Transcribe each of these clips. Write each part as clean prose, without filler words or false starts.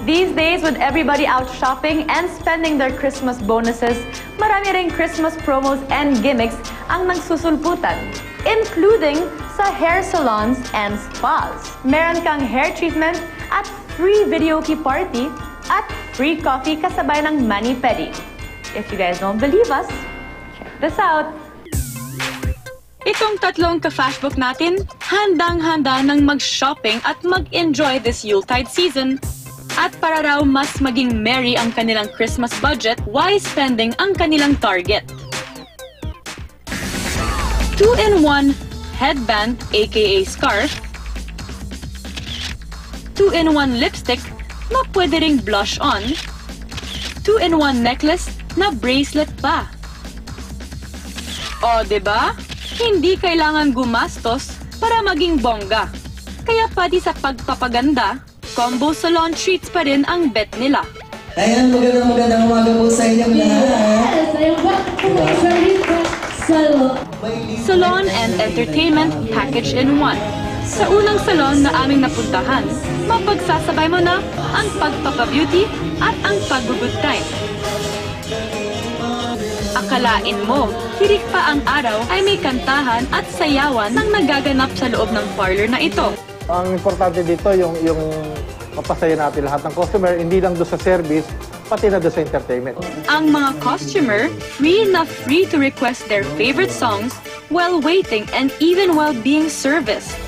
These days, with everybody out shopping and spending their Christmas bonuses, marami ring Christmas promos and gimmicks ang nagsusulputan, including sa hair salons and spas. Meron kang hair treatment at free videoke party at free coffee kasabay ng mani-pedi. If you guys don't believe us, check this out. Itong tatlong ka-fashbook natin, handang-handa ng mag-shopping at mag-enjoy this Yuletide season. At para raw mas maging merry ang kanilang Christmas budget, wise spending ang kanilang target. 2-in-1 headband aka scarf, 2-in-1 lipstick na pwede ring blush on, 2-in-1 necklace na bracelet pa. O, diba? Hindi kailangan gumastos para maging bongga. Kaya pati sa pagpapaganda, combo salon treats pa rin ang bet nila. Ayan, magandang umaga po sa inyong lahat. Yes, I'm back to my very first salon. Salon and entertainment package in one. Sa unang salon na aming napuntahan, mapagsasabay mo na ang pagpapabeauty at ang pag-good time. Akalain mo, hirik pa ang araw ay may kantahan at sayawan nang nagaganap sa loob ng parlor na ito. Ang importante dito yung mapasaya natin lahat ng customer, hindi lang doon sa service, pati na doon sa entertainment. Ang mga customer, free to request their favorite songs while waiting and even while being serviced.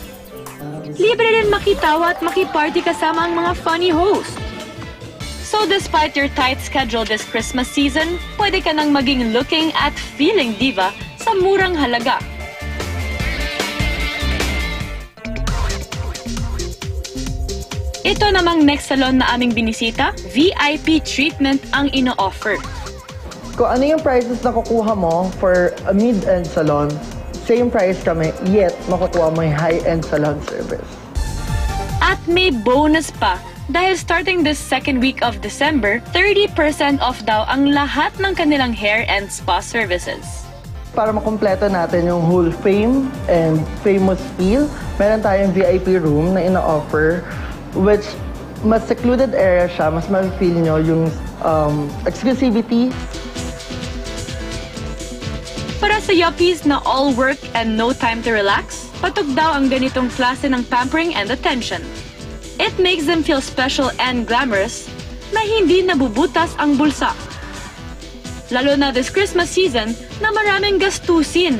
Libre rin makitawa at makiparty kasama ang mga funny host. So despite your tight schedule this Christmas season, pwede ka nang maging looking at feeling diva sa murang halaga. Ito namang next salon na aming binisita, VIP treatment ang ino-offer. Kung ano yung prices na kukuha mo for a mid-end salon, same price kami, yet makukuha mo yung high-end salon service. At may bonus pa, dahil starting this second week of December, 30% off daw ang lahat ng kanilang hair and spa services. Para makumpleto natin yung whole fame and famous feel, meron tayong VIP room na ino-offer, which mas secluded area siya, mas ma-feel nyo yung exclusivity. Para sa yuppies na all work and no time to relax, patog daw ang ganitong klase ng pampering and attention. It makes them feel special and glamorous na hindi nabubutas ang bulsa. Lalo na this Christmas season na maraming gastusin.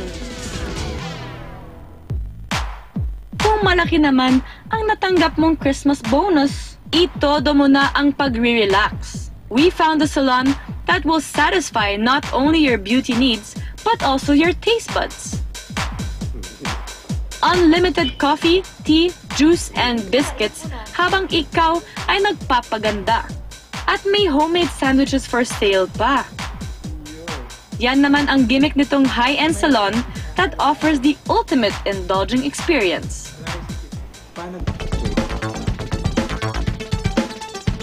Kung malaki naman ang natanggap mong Christmas bonus, itodo mo na ang pagre-relax. We found a salon that will satisfy not only your beauty needs, but also your taste buds. Unlimited coffee, tea, juice, and biscuits habang ikaw ay nagpapaganda. At may homemade sandwiches for sale pa. Yan naman ang gimmick nitong high-end salon that offers the ultimate indulging experience.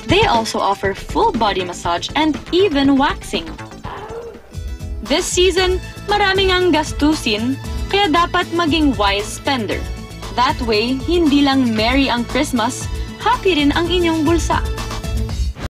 They also offer full body massage and even waxing. This season, maraming ang gastusin, kaya dapat maging wise spender. That way, hindi lang merry ang Christmas, happy rin ang inyong bulsa.